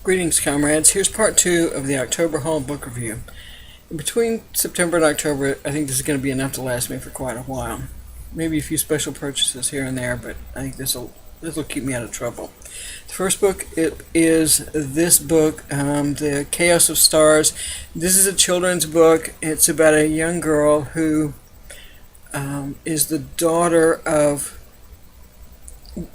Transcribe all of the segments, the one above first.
Greetings, comrades. Here's part 2 of the October Hall book review. Between September and October, I think this is going to be enough to last me for quite a while. Maybe a few special purchases here and there, but I think this will keep me out of trouble. The first book is this book, The Chaos of Stars. This is a children's book. It's about a young girl who is the daughter of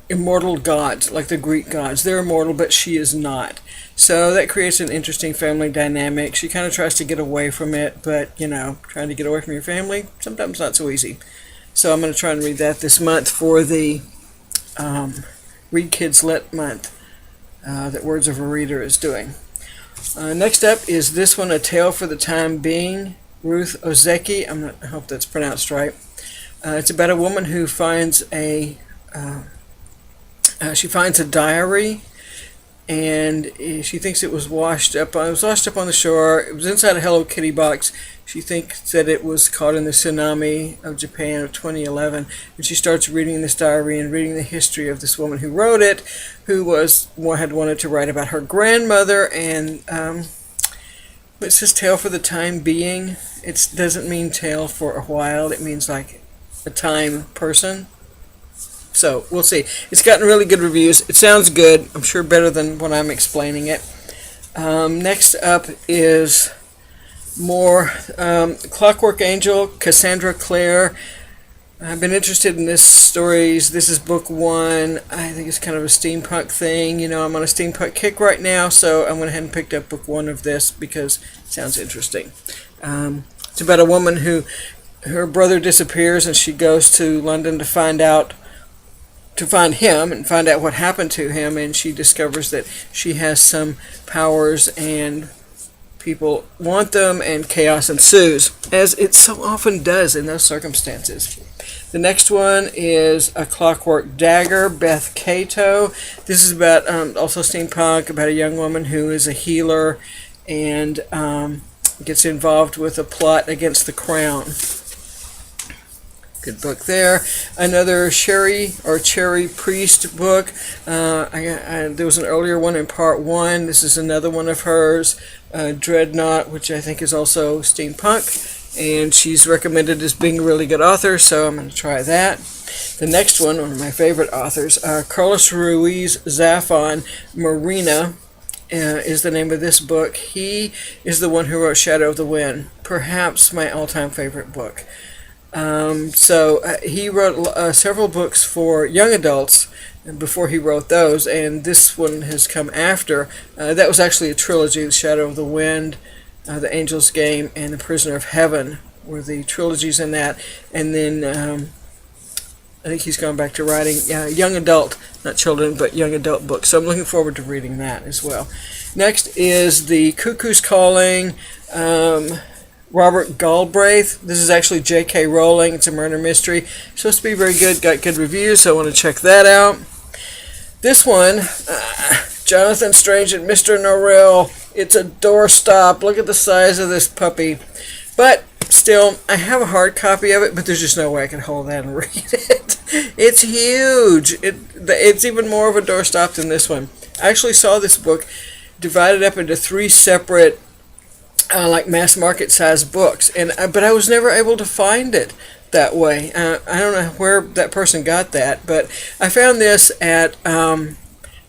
immortal gods, like the Greek gods. They're immortal, but she is not. So that creates an interesting family dynamic. She kind of tries to get away from it, but, trying to get away from your family, sometimes not so easy. So I'm going to try and read that this month for the Read Kids Lit month that Words of a Reader is doing. Next up is this one, A Tale for the Time Being, Ruth Ozeki. I hope that's pronounced right. It's about a woman who finds she finds a diary, and she thinks it was washed up. It was washed up on the shore. It was inside a Hello Kitty box. She thinks that it was caught in the tsunami of Japan of 2011. And she starts reading this diary and reading the history of this woman who wrote it, who had wanted to write about her grandmother. And it says tale for the time being. It doesn't mean tale for a while. It means like a time person. So we'll see. It's gotten really good reviews. It sounds good. I'm sure better than when I'm explaining it. Next up is more Clockwork Angel, Cassandra Clare. I've been interested in this stories. This is book 1. I think it's kind of a steampunk thing. I'm on a steampunk kick right now, so I went ahead and picked up book 1 of this because it sounds interesting. It's about a woman who her brother disappears, and she goes to London to find him and find out what happened to him, and she discovers that she has some powers and people want them, and chaos ensues, as it so often does in those circumstances. The next one is A Clockwork Dagger, Beth Cato. This is about also steampunk, about a young woman who is a healer and gets involved with a plot against the crown. Good book there. Another Cherry Priest book. There was an earlier one in part 1. This is another one of hers, Dreadnought, which I think is also steampunk, and she's recommended as being a really good author, so I'm going to try that. The next one of my favorite authors, Carlos Ruiz Zafón, Marina, is the name of this book. He is the one who wrote Shadow of the Wind, perhaps my all-time favorite book. He wrote several books for young adults before he wrote those, and this one has come after. That was actually a trilogy. The Shadow of the Wind, The Angel's Game, and The Prisoner of Heaven were the trilogies in that. And then I think he's gone back to writing young adult, not children, but young adult books. So I'm looking forward to reading that as well. Next is The Cuckoo's Calling, Robert Galbraith. This is actually J.K. Rowling. It's a murder mystery. It's supposed to be very good. Got good reviews, so I want to check that out. This one, Jonathan Strange and Mr. Norrell. It's a doorstop. Look at the size of this puppy. But still, I have a hard copy of it, but there's just no way I can hold that and read it. It's huge. It's even more of a doorstop than this one. I actually saw this book divided up into 3 separate like mass market size books, but I was never able to find it that way. I don't know where that person got that, but I found this at I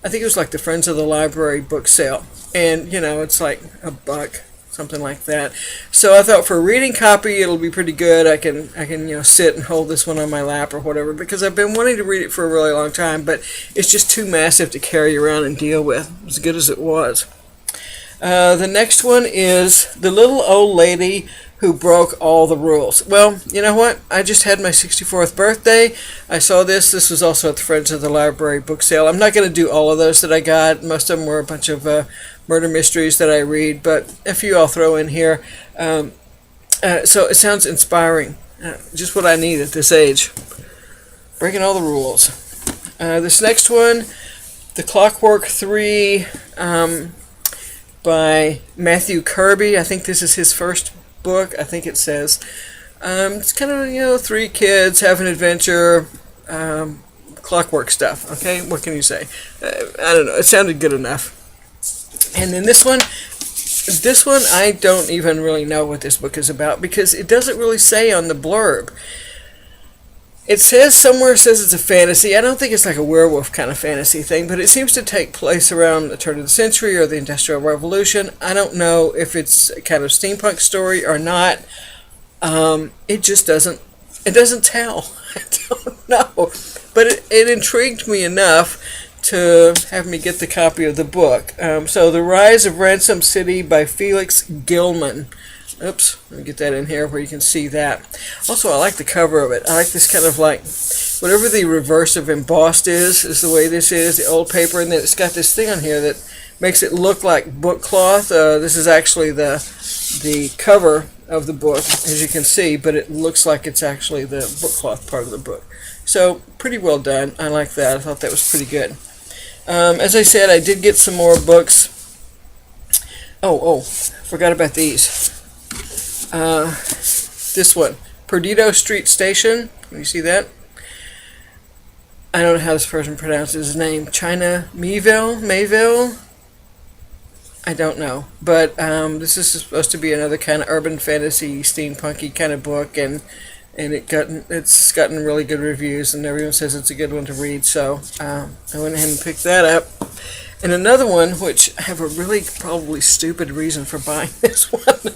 think it was like the Friends of the Library book sale, and it's like $1, something like that. So I thought for a reading copy it'll be pretty good. I can sit and hold this one on my lap or whatever, because I've been wanting to read it for a really long time, but it's just too massive to carry around and deal with, as good as it was. The next one is The Little Old Lady Who Broke All the Rules. Well, you know what? I just had my 64th birthday. I saw this. This was also at the Friends of the Library book sale. I'm not going to do all of those that I got. Most of them were a bunch of murder mysteries that I read, but a few I'll throw in here. So it sounds inspiring. Just what I need at this age. Breaking all the rules. This next one, The Clockwork 3, by Matthew Kirby. I think this is his first book. I think it says it's kind of 3 kids have an adventure, clockwork stuff. Okay, what can you say? I don't know. It sounded good enough. And then this one I don't even really know what this book is about because it doesn't really say on the blurb. It says somewhere, it says it's a fantasy. I don't think it's like a werewolf kind of fantasy thing, but it seems to take place around the turn of the century or the Industrial Revolution. I don't know if it's a kind of steampunk story or not. It just doesn't tell. I don't know. But it intrigued me enough to have me get the copy of the book. So The Rise of Ransom City by Felix Gilman. Oops, let me get that in here where you can see that. Also, I like the cover of it. I like this kind of like, whatever the reverse of embossed is the way this is, the old paper, and then it's got this thing on here that makes it look like book cloth. This is actually the cover of the book, as you can see, but it looks like it's actually the book cloth part of the book. So, pretty well done. I like that. I thought that was pretty good. As I said, I did get some more books. Oh, forgot about these. This one, Perdido Street Station. Can you see that? I don't know how this person pronounces his name. China Mayville? I don't know. But this is supposed to be another kind of urban fantasy, steampunky kind of book, and it's gotten really good reviews, and everyone says it's a good one to read. So I went ahead and picked that up. And another one, which I have a really probably stupid reason for buying this one.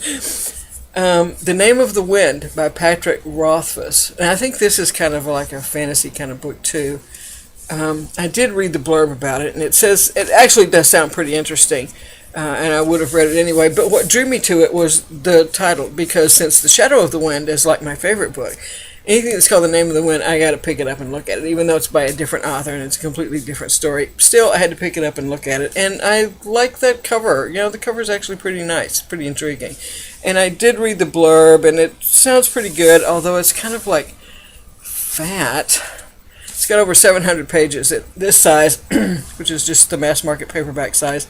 The Name of the Wind by Patrick Rothfuss. And I think this is kind of like a fantasy kind of book too. I did read the blurb about it, and it says it actually does sound pretty interesting, and I would have read it anyway. But what drew me to it was the title, because since The Shadow of the Wind is like my favorite book, anything that's called The Name of the Wind, I got to pick it up and look at it, even though it's by a different author and it's a completely different story. Still, I had to pick it up and look at it, and I like that cover. You know, the cover is actually pretty nice, pretty intriguing. And I did read the blurb, and it sounds pretty good, although it's kind of like fat. It's got over 700 pages at this size, which is just the mass market paperback size.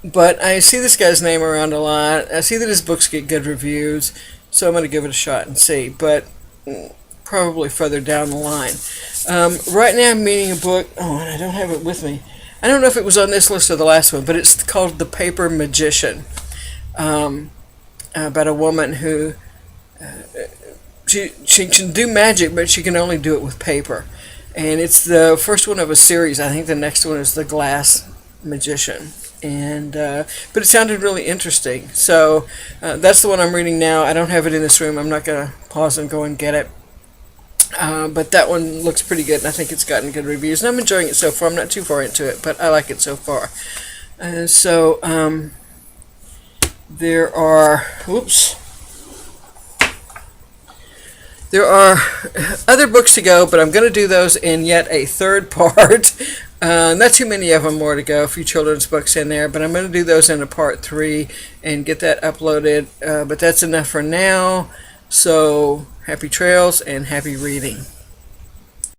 But I see this guy's name around a lot. I see that his books get good reviews, so I'm going to give it a shot and see, but probably further down the line. Right now I'm reading a book, and I don't have it with me. I don't know if it was on this list or the last one, but it's called The Paper Magician. About a woman who she can do magic, but she can only do it with paper. And it's the first one of a series. I think the next one is The Glass Magician. And but it sounded really interesting. So that's the one I'm reading now. I don't have it in this room. I'm not going to pause and go and get it. But that one looks pretty good, and I think it's gotten good reviews. And I'm enjoying it so far. I'm not too far into it, but I like it so far. There are other books to go, but I'm going to do those in yet a third part. Not too many of them more to go, a few children's books in there, but I'm going to do those in a part 3 and get that uploaded. But that's enough for now. So happy trails and happy reading.